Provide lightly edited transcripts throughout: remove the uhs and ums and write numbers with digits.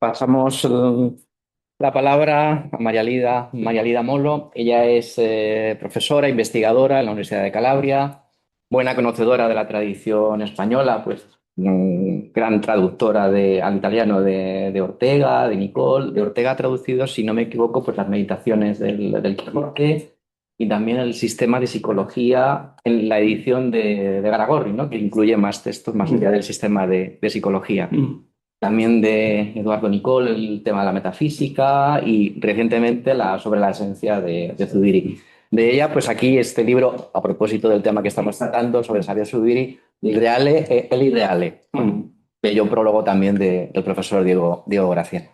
pasamos la palabra a María Lida Molo. Ella es profesora, investigadora en la Universidad de Calabria, buena conocedora de la tradición española, pues gran traductora al italiano de Ortega, de Nicole. De Ortega ha traducido, si no me equivoco, pues las meditaciones del Quijote y también el sistema de psicología en la edición de Garagorri, ¿no? Que incluye más textos más allá del sistema de psicología. También de Eduardo Nicol, el tema de la metafísica y recientemente sobre la esencia de Zubiri. De ella, pues aquí este libro, a propósito del tema que estamos tratando sobre Xavier Zubiri, L'Irreale e El Irreale, bello prólogo también del profesor Diego Gracia.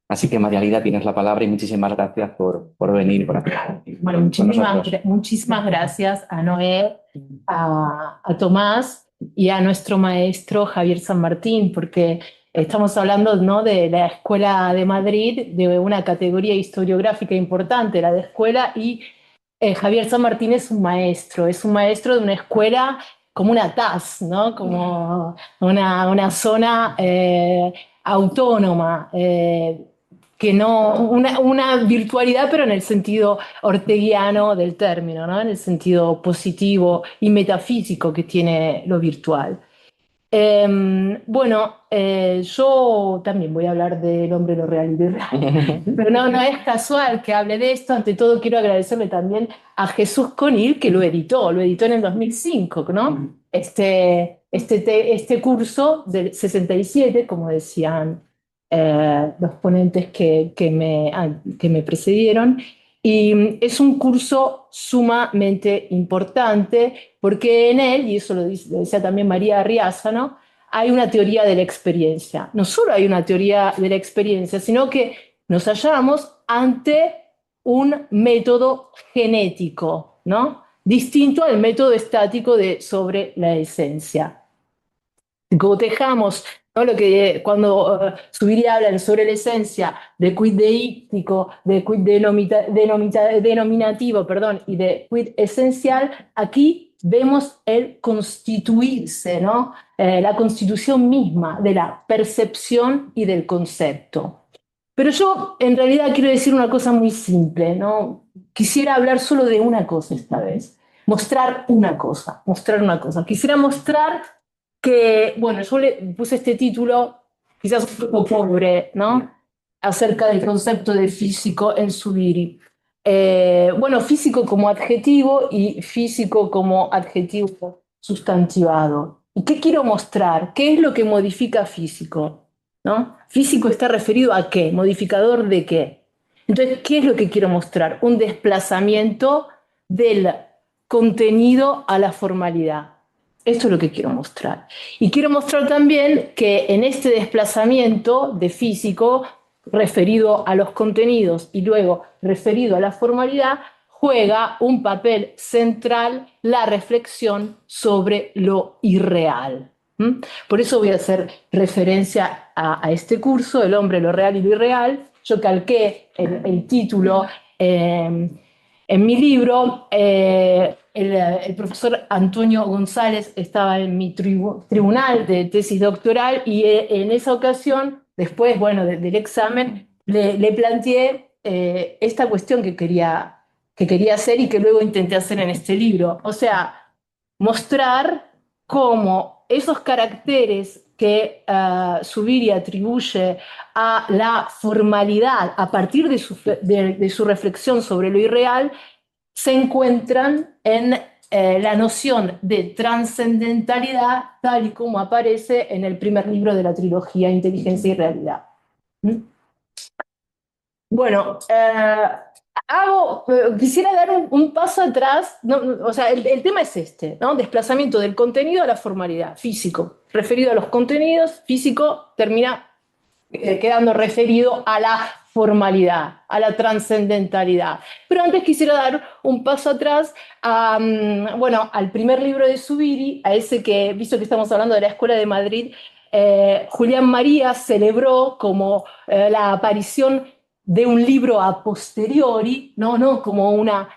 Así que María Lida, tienes la palabra y muchísimas gracias por venir por aquí. Bueno, muchísimas gracias a Noé, a Tomás y a nuestro maestro Javier San Martín, porque estamos hablando, ¿no?, de la Escuela de Madrid, de una categoría historiográfica importante, la de escuela, y Javier San Martín es un maestro de una escuela como una TAS, ¿no? Como una zona autónoma, que no, una virtualidad, pero en el sentido orteguiano del término, ¿no? En el sentido positivo y metafísico que tiene lo virtual. Yo también voy a hablar del hombre, lo real y lo irreal, pero no es casual que hable de esto. Ante todo quiero agradecerle también a Jesús Conil, que lo editó en el 2005, ¿no? Este curso del 67, como decían los ponentes que me precedieron, y es un curso sumamente importante porque en él, y eso lo decía también María Arriaza, ¿no?, hay una teoría de la experiencia. No solo hay una teoría de la experiencia, sino que nos hallamos ante un método genético, ¿no?, distinto al método estático sobre la esencia. Cotejamos, ¿no?, lo que cuando Zubiri hablan sobre la esencia de quid deíctico, de quid denominativo, perdón, y de quid esencial, aquí vemos el constituirse, ¿no? La constitución misma de la percepción y del concepto. Pero yo en realidad quiero decir una cosa muy simple, ¿no? Quisiera hablar solo de una cosa esta vez, mostrar una cosa. Quisiera mostrar que, bueno, yo le puse este título, quizás un poco pobre, ¿no?, acerca del concepto de físico en Zubiri. Bueno, físico como adjetivo y físico como adjetivo sustantivado. ¿Y qué quiero mostrar? ¿Qué es lo que modifica físico? ¿No? Físico está referido a qué, modificador de qué. Entonces, ¿qué es lo que quiero mostrar? Un desplazamiento del contenido a la formalidad. Esto es lo que quiero mostrar. Y quiero mostrar también que en este desplazamiento de físico, referido a los contenidos y luego referido a la formalidad, juega un papel central la reflexión sobre lo irreal. Por eso voy a hacer referencia a este curso, El hombre, lo real y lo irreal. Yo calqué el título en mi libro. El profesor Antonio González estaba en mi tribunal de tesis doctoral y en esa ocasión, después, bueno, del examen, le planteé esta cuestión que quería hacer y que luego intenté hacer en este libro. O sea, mostrar cómo esos caracteres que Zubiri atribuye a la formalidad a partir de su reflexión sobre lo irreal se encuentran en la noción de trascendentalidad tal y como aparece en el primer libro de la trilogía Inteligencia y Realidad. Bueno, quisiera dar un paso atrás, ¿no? O sea, el tema es este, ¿no? Desplazamiento del contenido a la formalidad, físico. Referido a los contenidos, físico termina quedando referido a la formalidad, a la trascendentalidad. Pero antes quisiera dar un paso atrás bueno, al primer libro de Zubiri, a ese que, visto que estamos hablando de la Escuela de Madrid, Julián María celebró como la aparición de un libro a posteriori, no como una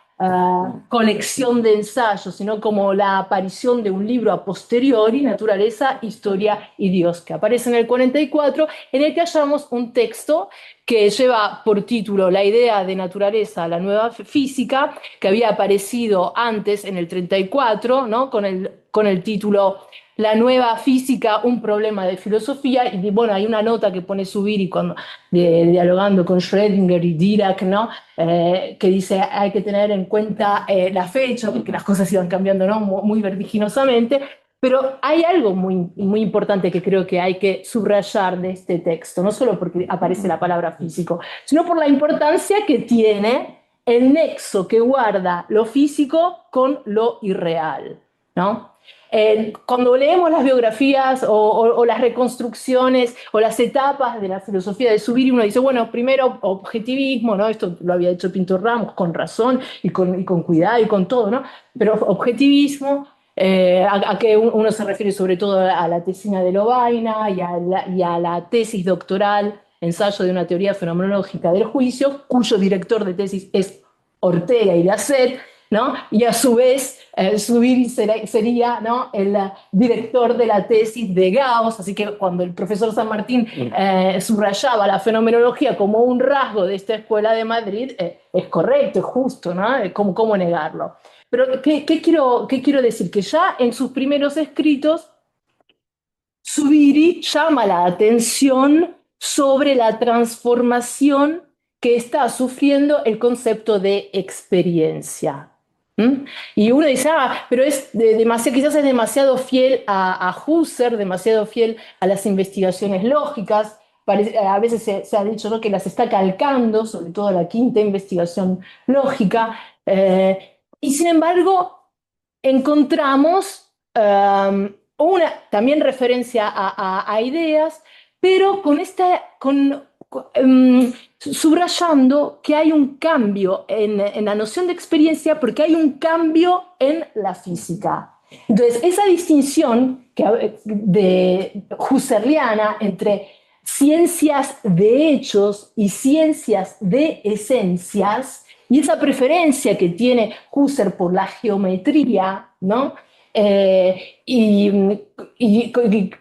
colección de ensayos, sino como la aparición de un libro a posteriori, Naturaleza, Historia y Dios, que aparece en el 44, en el que hallamos un texto que lleva por título La idea de naturaleza, la nueva física, que había aparecido antes en el 34, ¿no? Con el título La nueva física, un problema de filosofía. Y bueno, hay una nota que pone Zubiri cuando, dialogando con Schrödinger y Dirac, ¿no? Que dice hay que tener en cuenta la fecha, porque las cosas iban cambiando, ¿no? Muy vertiginosamente. Pero hay algo muy importante que creo que hay que subrayar de este texto, no solo porque aparece la palabra físico, sino por la importancia que tiene el nexo que guarda lo físico con lo irreal, ¿no? Cuando leemos las biografías o las reconstrucciones o las etapas de la filosofía de Zubiri, uno dice, bueno, primero objetivismo, ¿no? Esto lo había hecho Pintor Ramos con razón y con cuidado y con todo, ¿no? Pero objetivismo, a que uno se refiere sobre todo a la tesina de Lobaina y a la tesis doctoral, ensayo de una teoría fenomenológica del juicio, cuyo director de tesis es Ortega y Gasset, ¿no? Y a su vez, Zubiri sería, ¿no? El director de la tesis de Gauss, así que cuando el profesor San Martín subrayaba la fenomenología como un rasgo de esta escuela de Madrid, es correcto, es justo, ¿no? ¿Cómo negarlo? Pero ¿qué quiero decir? Que ya en sus primeros escritos, Zubiri llama la atención sobre la transformación que está sufriendo el concepto de experiencia. ¿Mm? Y uno dice, pero quizás es demasiado fiel a Husserl, demasiado fiel a las investigaciones lógicas. A veces se ha dicho, ¿no?, que las está calcando, sobre todo la quinta investigación lógica. Y sin embargo, encontramos una también referencia a ideas, pero subrayando que hay un cambio en la noción de experiencia porque hay un cambio en la física. Entonces, esa distinción de husserliana entre ciencias de hechos y ciencias de esencias, y esa preferencia que tiene Husserl por la geometría, ¿no? Y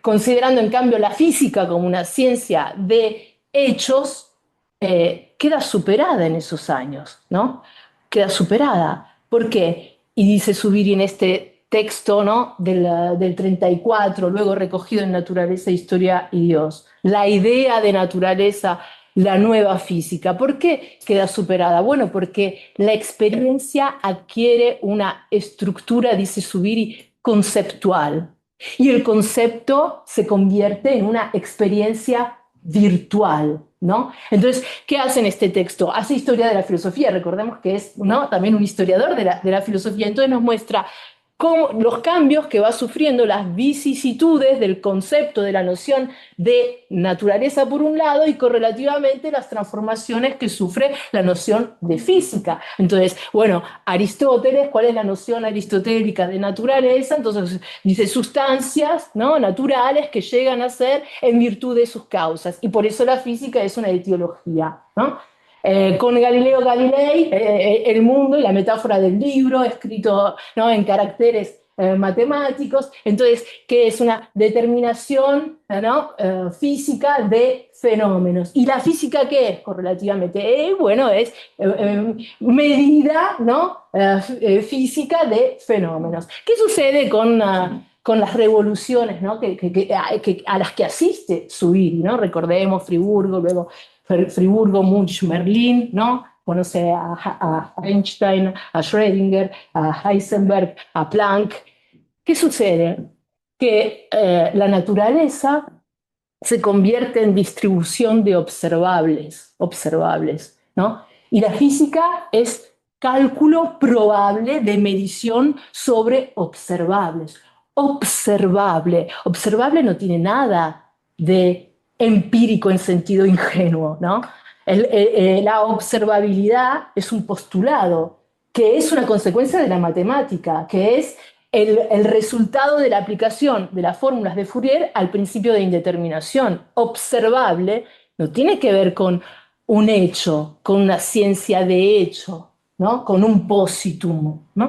considerando en cambio la física como una ciencia de hechos, queda superada en esos años, ¿no? Queda superada. ¿Por qué? Y dice Zubiri en este texto, ¿no?, del 34, luego recogido en Naturaleza, Historia y Dios, la idea de naturaleza, la nueva física. ¿Por qué queda superada? Bueno, porque la experiencia adquiere una estructura, dice Zubiri, conceptual. Y el concepto se convierte en una experiencia virtual, ¿no? Entonces, ¿qué hace en este texto? Hace historia de la filosofía, recordemos que es, ¿no?, también un historiador de la filosofía, entonces nos muestra los cambios que va sufriendo, las vicisitudes del concepto, de la noción de naturaleza por un lado y correlativamente las transformaciones que sufre la noción de física. Entonces, bueno, Aristóteles, ¿cuál es la noción aristotélica de naturaleza? Entonces dice sustancias, ¿no?, naturales que llegan a ser en virtud de sus causas, y por eso la física es una etiología, ¿no? Con Galileo Galilei, el mundo y la metáfora del libro, escrito, ¿no?, en caracteres matemáticos. Entonces, ¿qué es una determinación, ¿no?, física de fenómenos? ¿Y la física qué es correlativamente? Bueno, es medida, ¿no?, física de fenómenos. ¿Qué sucede con las revoluciones, ¿no?, a las que asiste Zubiri, ¿no? Recordemos Friburgo, luego Friburgo, Munch, Merlín, ¿no? Conoce a Einstein, a Schrödinger, a Heisenberg, a Planck. ¿Qué sucede? Que la naturaleza se convierte en distribución de observables, ¿no? Y la física es cálculo probable de medición sobre observables. Observable no tiene nada de empírico en sentido ingenuo, ¿no? La observabilidad es un postulado que es una consecuencia de la matemática, que es el resultado de la aplicación de las fórmulas de Fourier al principio de indeterminación. Observable no tiene que ver con un hecho, con una ciencia de hecho, ¿no? Con un positum, ¿no?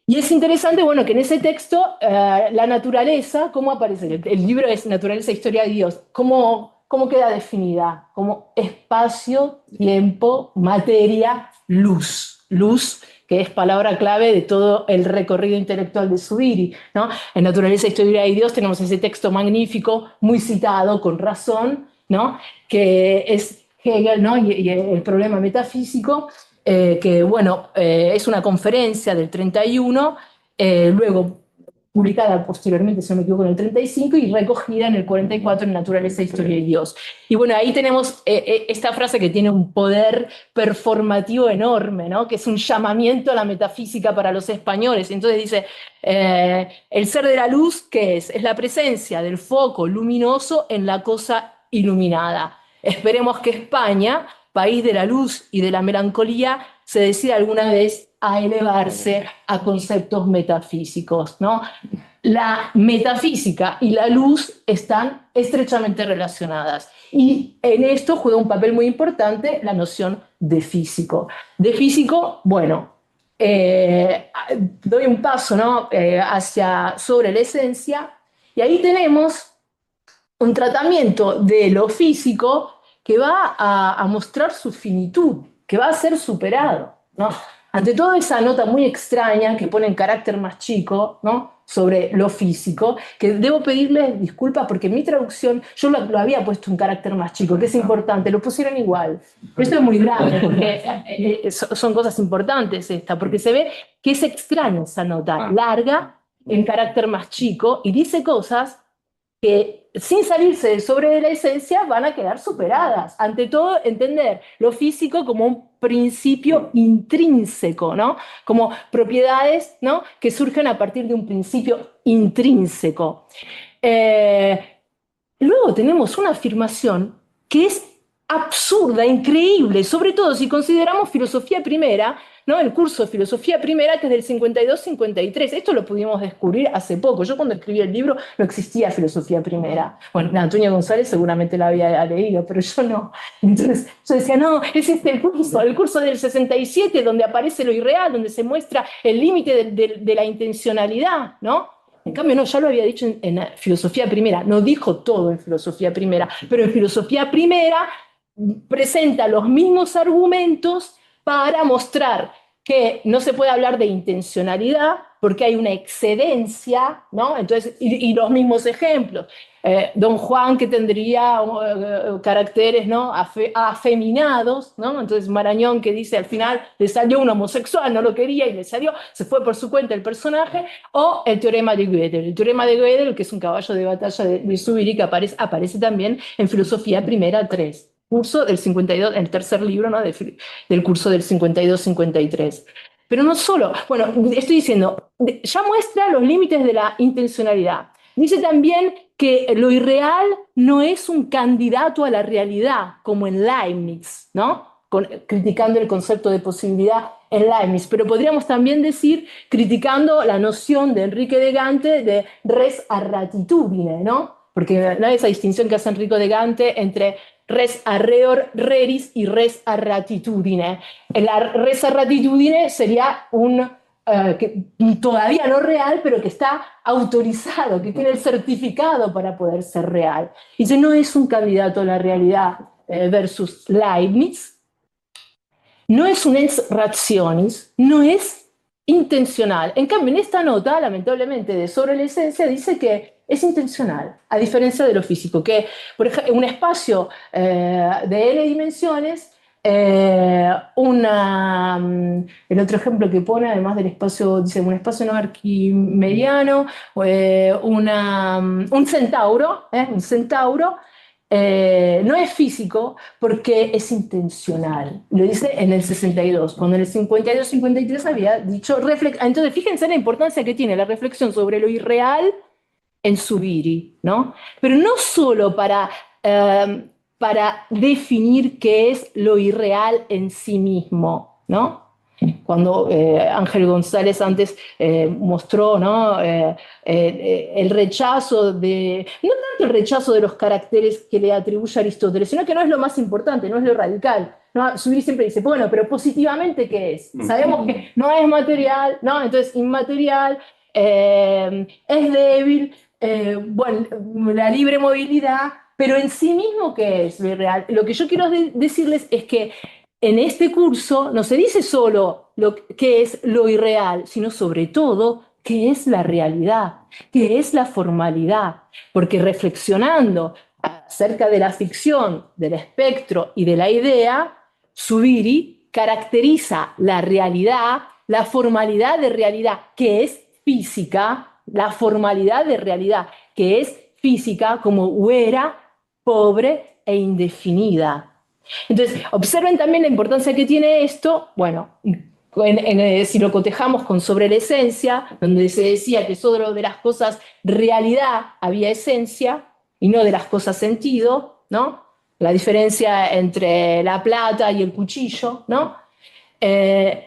Y es interesante, bueno, que en ese texto la naturaleza, ¿cómo aparece? El libro es Naturaleza e Historia de Dios. ¿Cómo queda definida? Como espacio, tiempo, materia, luz. Luz, que es palabra clave de todo el recorrido intelectual de Zubiri, ¿no? En Naturaleza e Historia de Dios tenemos ese texto magnífico, muy citado, con razón, ¿no? Que es Hegel, ¿no? Y el problema metafísico, que bueno, es una conferencia del 31, luego publicada posteriormente, si no me equivoco, en el 35 y recogida en el 44 en Naturaleza, Historia y Dios. Y bueno, ahí tenemos esta frase que tiene un poder performativo enorme, ¿no? Que es un llamamiento a la metafísica para los españoles. Entonces dice, el ser de la luz, ¿qué es? Es la presencia del foco luminoso en la cosa iluminada. Esperemos que España, país de la luz y de la melancolía, se decida alguna vez a elevarse a conceptos metafísicos, ¿no? La metafísica y la luz están estrechamente relacionadas. Y en esto juega un papel muy importante la noción de físico. De físico, bueno, doy un paso, ¿no? Sobre la esencia, y ahí tenemos un tratamiento de lo físico que va a mostrar su finitud, que va a ser superado, ¿no? Ante todo esa nota muy extraña que pone en carácter más chico, ¿no? Sobre lo físico, que debo pedirles disculpas porque en mi traducción yo lo había puesto en carácter más chico, que es importante, lo pusieron igual. Pero esto es muy grave porque son cosas importantes esta, porque se ve que es extraña esa nota, larga, en carácter más chico, y dice cosas que sin salirse del sobre de la esencia van a quedar superadas. Ante todo, entender lo físico como un principio intrínseco, ¿no? Como propiedades, ¿no? Que surgen a partir de un principio intrínseco. Eh, Luego tenemos una afirmación que es absurda, increíble, sobre todo si consideramos filosofía primera, ¿no? El curso de filosofía primera que es del 52-53. Esto lo pudimos descubrir hace poco. Yo cuando escribí el libro no existía filosofía primera. Bueno, Antonio González seguramente la había leído, pero yo no. Entonces yo decía, no, es este el curso del 67 donde aparece lo irreal, donde se muestra el límite de la intencionalidad, ¿no? En cambio, no, ya lo había dicho en filosofía primera, no dijo todo en filosofía primera, pero en filosofía primera presenta los mismos argumentos para mostrar que no se puede hablar de intencionalidad porque hay una excedencia, ¿no? Entonces, y los mismos ejemplos. Don Juan que tendría caracteres, ¿no? Afeminados, ¿no? Entonces Marañón que dice al final le salió un homosexual, no lo quería y le salió, se fue por su cuenta el personaje, o el teorema de Gödel. El teorema de Gödel, que es un caballo de batalla de Zubiri, que aparece también en Filosofía Primera 3, curso del 52, el tercer libro, ¿no? Del curso del 52-53. Pero no solo, bueno, estoy diciendo, ya muestra los límites de la intencionalidad. Dice también que lo irreal no es un candidato a la realidad, como en Leibniz, ¿no? Criticando el concepto de posibilidad en Leibniz, pero podríamos también decir, criticando la noción de Enrique de Gante de res arratitudine, ¿no? Porque ¿no? Esa distinción que hace Enrico de Gante entre res arreor reris y res arratitudine. La res arratitudine sería que todavía no real, pero que está autorizado, que tiene el certificado para poder ser real. Y dice, no es un candidato a la realidad versus Leibniz, no es un ex rationis, no es intencional. En cambio, en esta nota, lamentablemente, de sobre la esencia, dice que es intencional, a diferencia de lo físico, que por ejemplo, un espacio de N dimensiones, el otro ejemplo que pone, además del espacio, dice un espacio no arquimediano, un centauro, no es físico porque es intencional. Lo dice en el 62, cuando en el 52-53 había dicho. Entonces, fíjense la importancia que tiene la reflexión sobre lo irreal en Zubiri, ¿no? Pero no solo para definir qué es lo irreal en sí mismo, ¿no? Cuando Ángel González antes mostró, ¿no? El rechazo no tanto el rechazo de los caracteres que le atribuye Aristóteles, sino que no es lo más importante, no es lo radical. ¿no? Zubiri siempre dice, bueno, pero positivamente, ¿qué es? Sabemos que no es material, ¿no? Entonces, inmaterial, es débil, bueno, la libre movilidad, pero en sí mismo, ¿qué es lo irreal? Lo que yo quiero decirles es que en este curso no se dice solo qué es lo irreal, sino sobre todo qué es la realidad, qué es la formalidad, porque reflexionando acerca de la ficción, del espectro y de la idea, Zubiri caracteriza la realidad, la formalidad de realidad, que es física, la formalidad de realidad, que es física, como huera, pobre e indefinida. Entonces, observen también la importancia que tiene esto, bueno, si lo cotejamos con sobre la esencia, donde se decía que solo de las cosas realidad había esencia y no de las cosas sentido, ¿no? La diferencia entre la plata y el cuchillo, ¿no? En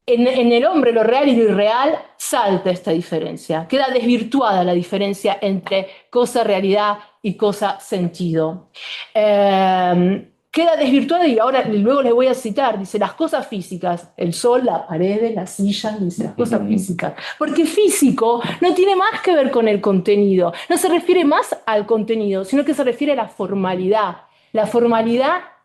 el hombre lo real y lo irreal salta esta diferencia, queda desvirtuada la diferencia entre cosa realidad y cosa sentido. Queda desvirtuada y ahora luego les voy a citar, dice las cosas físicas, el sol, la pared, la silla, dice las cosas físicas, porque físico no tiene más que ver con el contenido, no se refiere más al contenido, sino que se refiere a la formalidad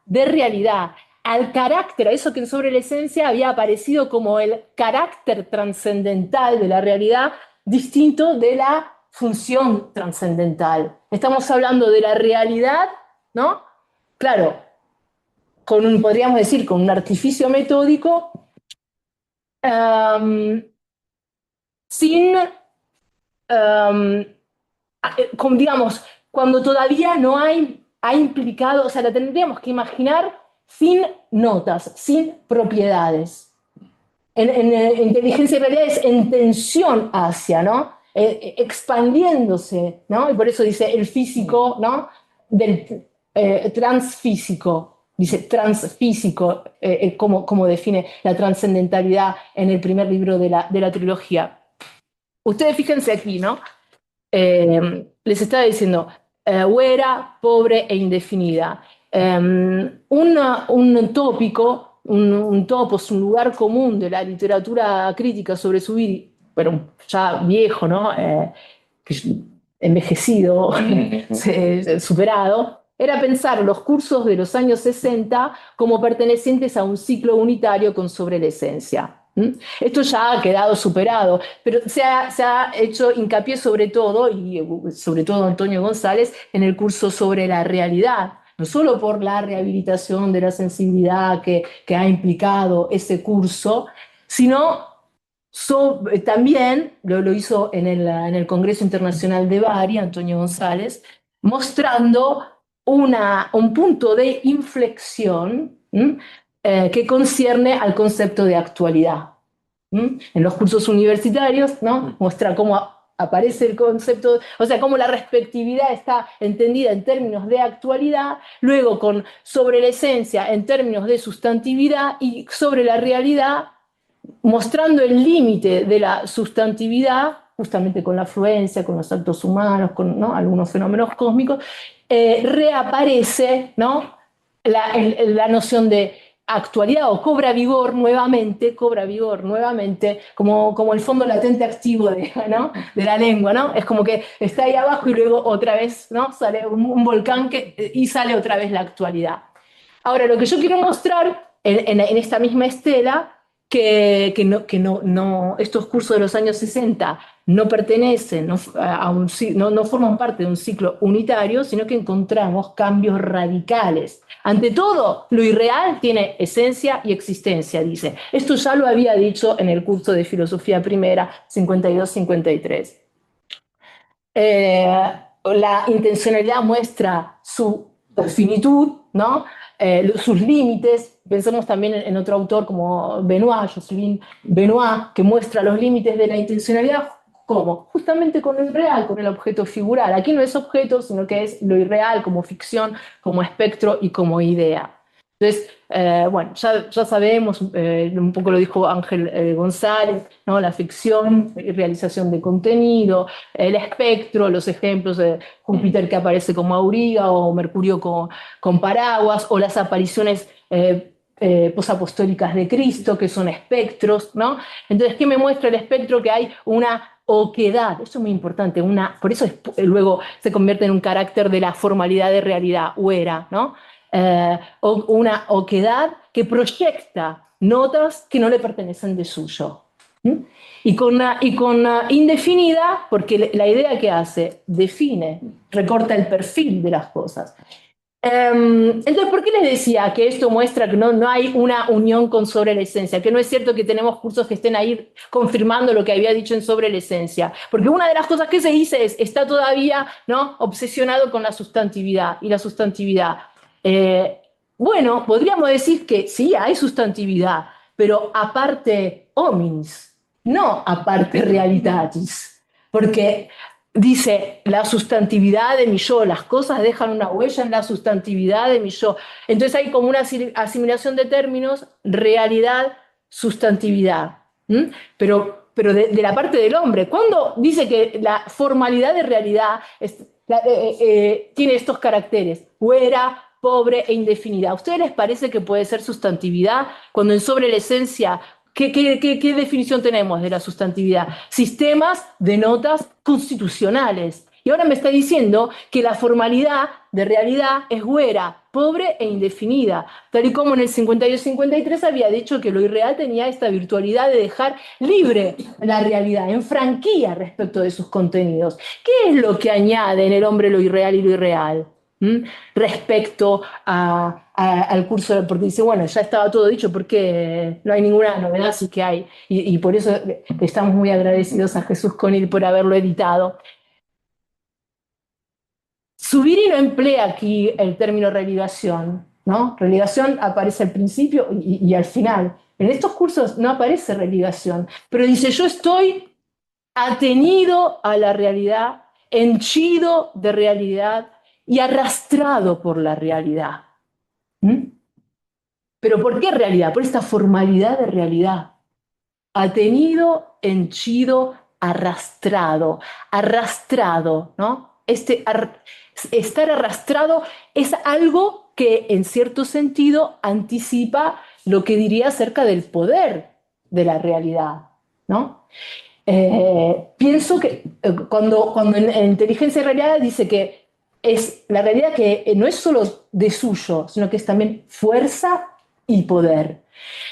de realidad, al carácter, a eso que sobre la esencia había aparecido como el carácter trascendental de la realidad, distinto de la función trascendental. Estamos hablando de la realidad, ¿no? Claro, podríamos decir, con un artificio metódico, um, sin, um, digamos, cuando todavía no ha implicado, o sea, la tendríamos que imaginar sin notas, sin propiedades. En inteligencia y realidad es en tensión hacia, ¿no? Expandiéndose, ¿no? Y por eso dice el físico, ¿no? Del transfísico, dice transfísico, como define la trascendentalidad en el primer libro de la trilogía. Ustedes fíjense aquí, ¿no? Les estaba diciendo, huera, pobre e indefinida. Un tópico, un topos, un lugar común de la literatura crítica sobre Zubiri, pero ya viejo, ¿no? Envejecido, superado, era pensar los cursos de los años 60 como pertenecientes a un ciclo unitario con sobre la esencia. Esto ya ha quedado superado, pero se ha hecho hincapié sobre todo, y sobre todo Antonio González, en el curso sobre la realidad, no solo por la rehabilitación de la sensibilidad que ha implicado ese curso, sino también lo hizo en el Congreso Internacional de Bari, Antonio González, mostrando un punto de inflexión que concierne al concepto de actualidad. En los cursos universitarios, ¿no? Muestra cómo aparece el concepto, o sea, cómo la respectividad está entendida en términos de actualidad, luego sobre la esencia en términos de sustantividad y sobre la realidad mostrando el límite de la sustantividad, justamente con la afluencia, con los actos humanos, con, ¿no?, algunos fenómenos cósmicos, reaparece, ¿no?, la noción de actualidad o cobra vigor nuevamente, como el fondo latente activo ¿no?, de la lengua, ¿no? Es como que está ahí abajo y luego otra vez, ¿no?, sale un volcán y sale otra vez la actualidad. Ahora, lo que yo quiero mostrar en esta misma estela, que estos cursos de los años 60 no pertenecen, no forman parte de un ciclo unitario, sino que encontramos cambios radicales. Ante todo, lo irreal tiene esencia y existencia, dice. Esto ya lo había dicho en el curso de Filosofía Primera, 52-53. La intencionalidad muestra su finitud, ¿no? Sus límites. Pensemos también en otro autor como Benoit, Jocelyn Benoit, que muestra los límites de la intencionalidad. ¿Cómo? Justamente con lo irreal, con el objeto figural. Aquí no es objeto, sino que es lo irreal como ficción, como espectro y como idea. Entonces, bueno, ya sabemos, un poco lo dijo Ángel González, ¿no?, la ficción, realización de contenido, el espectro, los ejemplos de Júpiter que aparece como auriga o Mercurio con paraguas, o las apariciones posapostólicas de Cristo, que son espectros, ¿no? Entonces, ¿qué me muestra el espectro? Que hay una oquedad, eso es muy importante, por eso luego se convierte en un carácter de la formalidad de realidad, huera, ¿no? Una oquedad que proyecta notas que no le pertenecen de suyo. ¿Mm? Y con indefinida, porque la idea que hace, define, recorta el perfil de las cosas. Entonces, ¿por qué les decía que esto muestra que no hay una unión con sobre la esencia? Que no es cierto que tenemos cursos que estén ahí confirmando lo que había dicho en sobre la esencia. Porque una de las cosas que se dice es, está todavía, ¿no?, obsesionado con la sustantividad. Y la sustantividad. Bueno, podríamos decir que sí, hay sustantividad, pero aparte hominis, no aparte realitatis. Porque dice la sustantividad de mi yo, las cosas dejan una huella en la sustantividad de mi yo. Entonces hay como una asimilación de términos, realidad, sustantividad. ¿Mm? Pero de la parte del hombre, cuando dice que la formalidad de realidad tiene estos caracteres, huera, pobre e indefinida, ¿a ustedes les parece que puede ser sustantividad cuando en sobre la esencia ¿qué definición tenemos de la sustantividad? Sistemas de notas constitucionales. Y ahora me está diciendo que la formalidad de realidad es güera, pobre e indefinida, tal y como en el 52-53 había dicho que lo irreal tenía esta virtualidad de dejar libre la realidad, en franquía respecto de sus contenidos. ¿Qué es lo que añade en el hombre lo irreal y lo irreal? Respecto al curso, porque dice, bueno, ya estaba todo dicho, porque no hay ninguna novedad, sí que hay, y por eso estamos muy agradecidos a Jesús Conil por haberlo editado. Zubiri no emplea aquí el término religación, ¿no? Religación aparece al principio y al final. En estos cursos no aparece religación, pero dice, yo estoy atenido a la realidad, henchido de realidad y arrastrado por la realidad. ¿Mm? ¿Pero por qué realidad? Por esta formalidad de realidad. Atenido, henchido, arrastrado. Arrastrado, ¿no? Estar arrastrado es algo que en cierto sentido anticipa lo que diría acerca del poder de la realidad, ¿no? Pienso que cuando en inteligencia y realidad dice que es la realidad que no es solo de suyo, sino que es también fuerza y poder.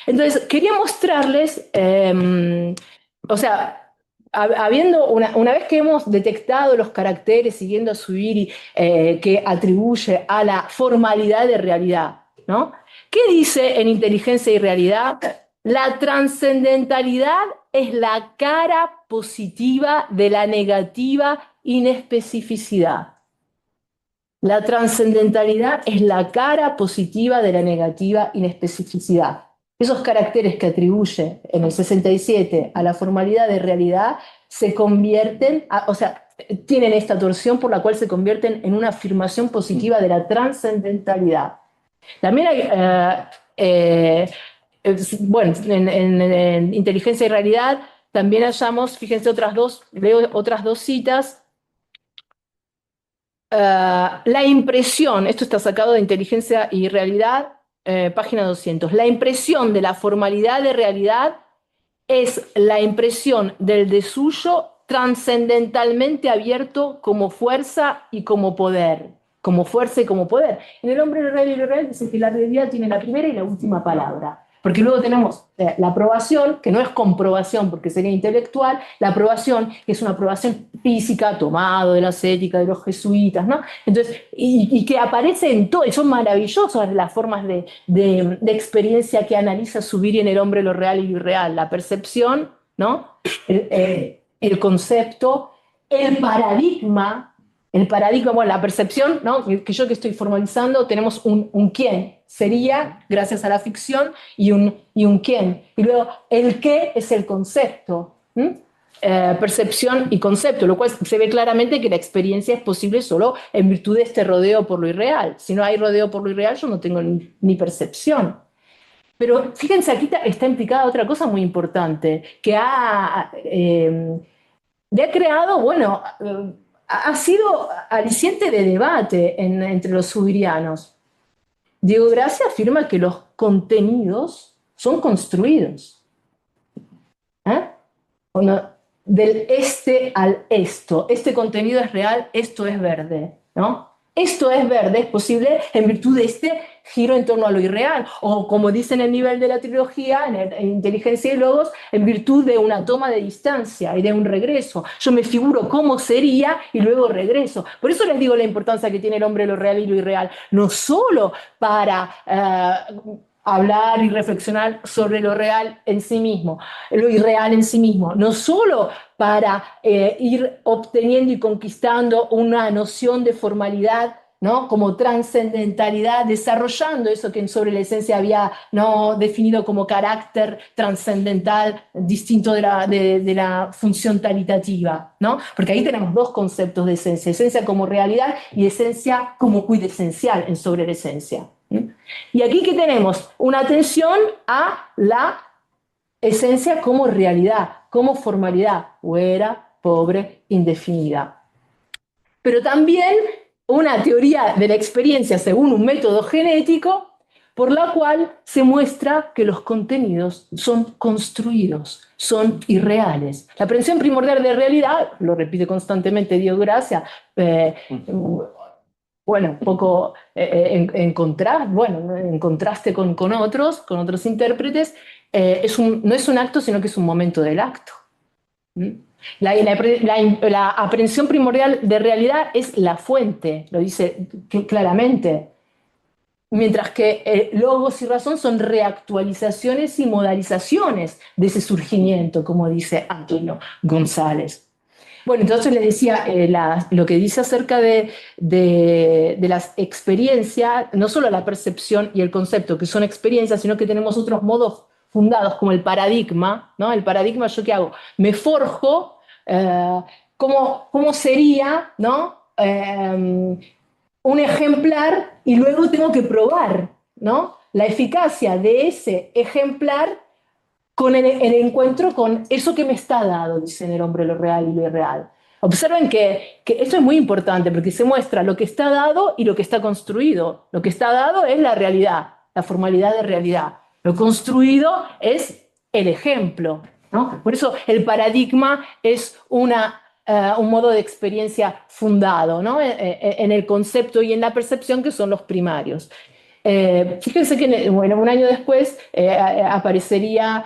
Entonces, quería mostrarles, o sea, habiendo una vez que hemos detectado los caracteres siguiendo a Zubiri que atribuye a la formalidad de realidad, ¿no? ¿Qué dice en inteligencia y realidad? La trascendentalidad es la cara positiva de la negativa inespecificidad. La trascendentalidad es la cara positiva de la negativa inespecificidad. Esos caracteres que atribuye en el 67 a la formalidad de realidad se convierten, o sea, tienen esta torsión por la cual se convierten en una afirmación positiva de la trascendentalidad. También hay, bueno, en inteligencia y realidad también hallamos, fíjense, leo otras dos citas. La impresión, esto está sacado de Inteligencia y Realidad, página 200. La impresión de la formalidad de realidad es la impresión del de suyo trascendentalmente abierto como fuerza y como poder. Como fuerza y como poder. En el hombre real y lo real dice que la realidad tiene la primera y la última palabra. Porque luego tenemos la aprobación, que no es comprobación porque sería intelectual, la aprobación, que es una aprobación física, tomado de la ascética de los jesuitas, ¿no? Entonces, y que aparece en todo, y son maravillosas las formas de experiencia que analiza Zubiri en el hombre lo real y lo irreal, la percepción, ¿no? El concepto, el paradigma, bueno, la percepción, ¿no? Que yo que estoy formalizando, tenemos un quién, sería, gracias a la ficción, y un quién. Y luego, el qué es el concepto. Percepción y concepto, lo cual se ve claramente que la experiencia es posible solo en virtud de este rodeo por lo irreal. Si no hay rodeo por lo irreal, yo no tengo ni percepción. Pero fíjense, aquí está implicada otra cosa muy importante, que le ha creado, bueno, ha sido aliciente de debate entre los subirianos. Diego Gracia afirma que los contenidos son construidos. Del este al esto. Este contenido es real, esto es verde, ¿no? Esto es verde, es posible en virtud de este giro en torno a lo irreal, o como dice en el nivel de la trilogía, en Inteligencia y Logos, en virtud de una toma de distancia y de un regreso. Yo me figuro cómo sería y luego regreso. Por eso les digo la importancia que tiene el hombre, lo real y lo irreal, no solo para hablar y reflexionar sobre lo real en sí mismo, lo irreal en sí mismo, no solo para ir obteniendo y conquistando una noción de formalidad, ¿no? Como trascendentalidad, desarrollando eso que sobre la esencia había, ¿no?, definido como carácter trascendental distinto de la función talitativa, ¿no? Porque ahí tenemos dos conceptos de esencia: esencia como realidad y esencia como quid esencial en sobre la esencia. Y aquí que tenemos una atención a la esencia como realidad, como formalidad, fuera, pobre, indefinida. Pero también una teoría de la experiencia según un método genético por la cual se muestra que los contenidos son construidos, son irreales. La aprehensión primordial de realidad, lo repite constantemente Diego Gracia, bueno, un poco en contraste con otros intérpretes, no es un acto, sino que es un momento del acto. La aprehensión primordial de realidad es la fuente, lo dice claramente, mientras que logos y razón son reactualizaciones y modalizaciones de ese surgimiento, como dice Antonio González. Bueno, entonces les decía, lo que dice acerca de las experiencias, no solo la percepción y el concepto, que son experiencias, sino que tenemos otros modos fundados, como el paradigma, ¿no? El paradigma, ¿yo qué hago? Me forjo cómo sería, ¿no? Un ejemplar, y luego tengo que probar, ¿no?, la eficacia de ese ejemplar con el encuentro con eso que me está dado, dicen el hombre, lo real y lo irreal. Observen que esto es muy importante porque se muestra lo que está dado y lo que está construido. Lo que está dado es la realidad, la formalidad de realidad. Lo construido es el ejemplo, ¿no? Por eso el paradigma es un modo de experiencia fundado, ¿no?, en el concepto y en la percepción, que son los primarios. Fíjense que un año después aparecería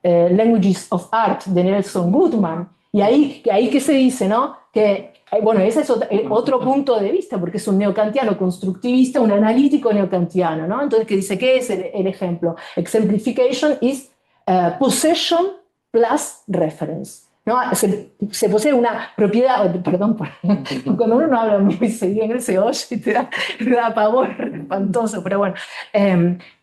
Languages of Art de Nelson Goodman, y ahí que se dice, ¿no?, que bueno, ese es otro punto de vista, porque es un neocantiano constructivista, un analítico neocantiano, ¿no? Entonces, que dice, ¿qué es el ejemplo? Exemplification is possession plus reference, ¿no? Se posee una propiedad, perdón, cuando uno no habla muy seguido, él se oye y te da pavor espantoso, pero bueno,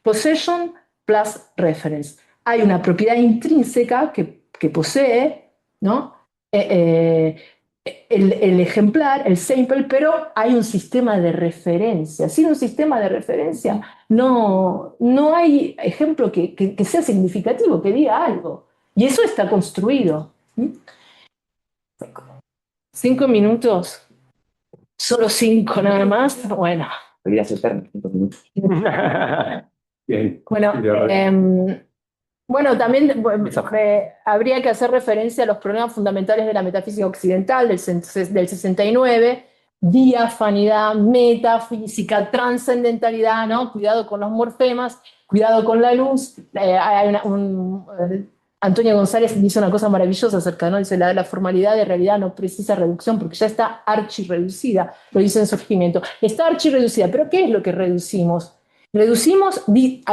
possession plus reference. Hay una propiedad intrínseca que posee, ¿no?, el ejemplar, el sample, pero hay un sistema de referencia. Sin un sistema de referencia no hay ejemplo que sea significativo, que diga algo. Y eso está construido. 5 minutos, solo 5 nada más. Bueno. Podría ser eterno, 5 minutos. Bien. Bueno, también habría que hacer referencia a los problemas fundamentales de la metafísica occidental del 69, diafanidad, metafísica, trascendentalidad, ¿no? Cuidado con los morfemas, cuidado con la luz. Antonio González dice una cosa maravillosa acerca, ¿no? Dice, la formalidad de realidad no precisa reducción porque ya está archirreducida, lo dice en Surgimiento. Está archirreducida, pero ¿qué es lo que reducimos? Reducimos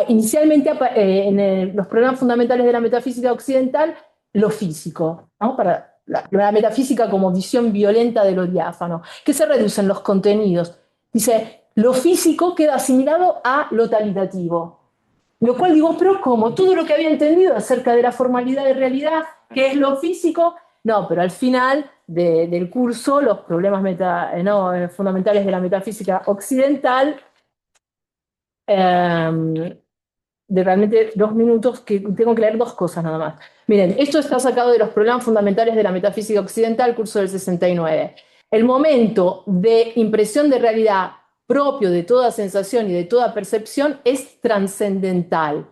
inicialmente en los problemas fundamentales de la metafísica occidental lo físico, ¿no?, para la metafísica como visión violenta de lo diáfano. ¿Qué se reducen los contenidos? Dice, lo físico queda asimilado a lo talitativo. Lo cual digo, pero ¿cómo? Todo lo que había entendido acerca de la formalidad de realidad, que es lo físico, no, pero al final del curso, los problemas fundamentales de la metafísica occidental, de realmente 2 minutos, que tengo que leer 2 cosas nada más. Miren, esto está sacado de los problemas fundamentales de la metafísica occidental, curso del 69. El momento de impresión de realidad propio de toda sensación y de toda percepción es trascendental.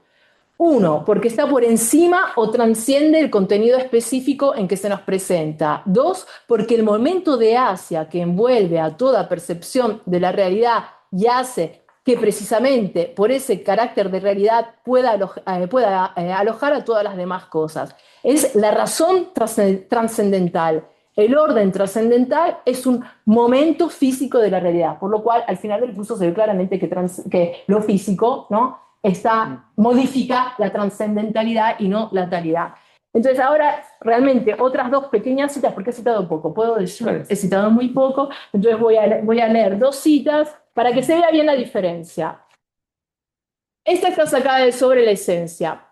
Uno, porque está por encima o transciende el contenido específico en que se nos presenta. Dos, porque el momento de Asia que envuelve a toda percepción de la realidad y hace que precisamente por ese carácter de realidad pueda alojar a todas las demás cosas. Es la razón trascendental. El orden trascendental es un momento físico de la realidad, por lo cual al final del curso se ve claramente que lo físico, ¿no?, modifica la trascendentalidad y no la talidad. Entonces ahora realmente otras dos pequeñas citas, porque he citado poco, puedo decir, he citado muy poco, entonces voy a leer dos citas para que se vea bien la diferencia. Esta está sacada de Sobre la esencia.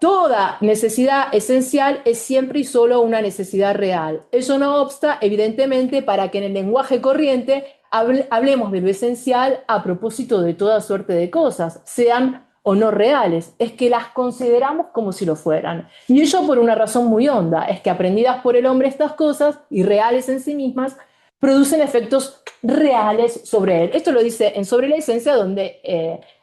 Toda necesidad esencial es siempre y solo una necesidad real. Eso no obsta, evidentemente, para que en el lenguaje corriente hablemos de lo esencial a propósito de toda suerte de cosas, sean o no reales, es que las consideramos como si lo fueran. Y ello por una razón muy honda, es que aprendidas por el hombre estas cosas, irreales en sí mismas, producen efectos reales sobre él. Esto lo dice en Sobre la esencia, donde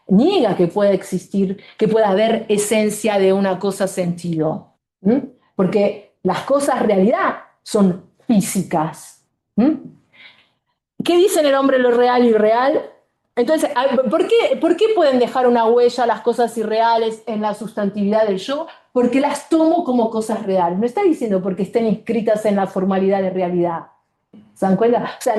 niega que pueda existir, que pueda haber esencia de una cosa sentido. ¿Mm? Porque las cosas realidad son físicas. ¿Mm? ¿Qué dicen el hombre lo real y irreal? Entonces, ¿por qué pueden dejar una huella las cosas irreales en la sustantividad del yo? Porque las tomo como cosas reales. No está diciendo porque estén inscritas en la formalidad de realidad. ¿Se dan cuenta? O sea,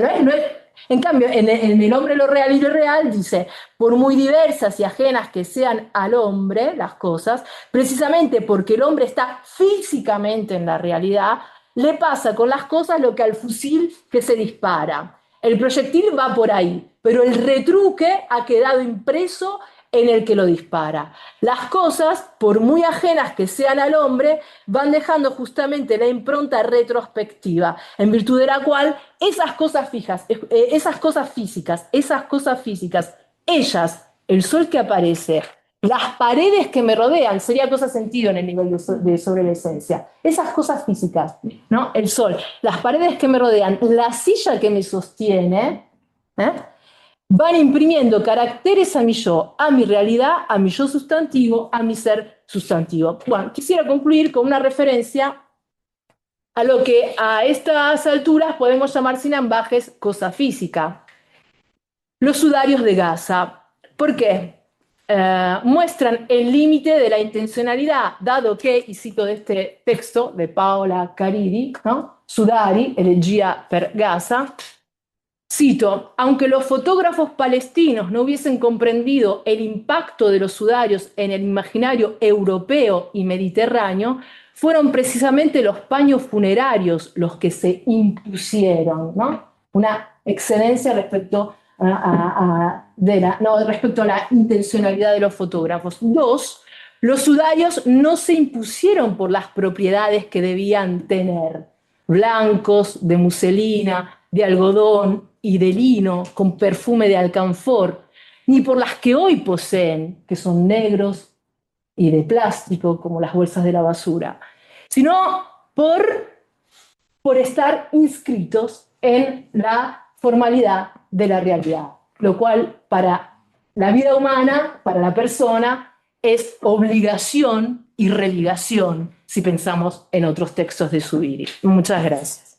en cambio, en el hombre lo real y lo irreal dice, por muy diversas y ajenas que sean al hombre las cosas, precisamente porque el hombre está físicamente en la realidad, le pasa con las cosas lo que al fusil que se dispara. El proyectil va por ahí, pero el retruque ha quedado impreso en el que lo dispara. Las cosas, por muy ajenas que sean al hombre, van dejando justamente la impronta retrospectiva, en virtud de la cual esas cosas físicas, ellas, el sol que aparece, las paredes que me rodean, sería cosa sentido en el nivel de Sobre la esencia. Esas cosas físicas, ¿no? El sol, las paredes que me rodean, la silla que me sostiene, van imprimiendo caracteres a mi yo, a mi realidad, a mi yo sustantivo, a mi ser sustantivo. Bueno, quisiera concluir con una referencia a lo que a estas alturas podemos llamar sin ambajes cosa física. Los sudarios de Gaza. ¿Por qué? Muestran el límite de la intencionalidad, dado que, y cito de este texto de Paola Caridi, ¿no? Sudari, elegía per Gaza, cito, aunque los fotógrafos palestinos no hubiesen comprendido el impacto de los sudarios en el imaginario europeo y mediterráneo, fueron precisamente los paños funerarios los que se impusieron, ¿no? Una excedencia respecto respecto a la intencionalidad de los fotógrafos. Dos, los sudarios no se impusieron por las propiedades que debían tener, blancos, de muselina, de algodón y de lino, con perfume de alcanfor, ni por las que hoy poseen, que son negros y de plástico, como las bolsas de la basura, sino por estar inscritos en la formalidad de la realidad, lo cual para la vida humana, para la persona, es obligación y religación, si pensamos en otros textos de Zubiri. Muchas gracias.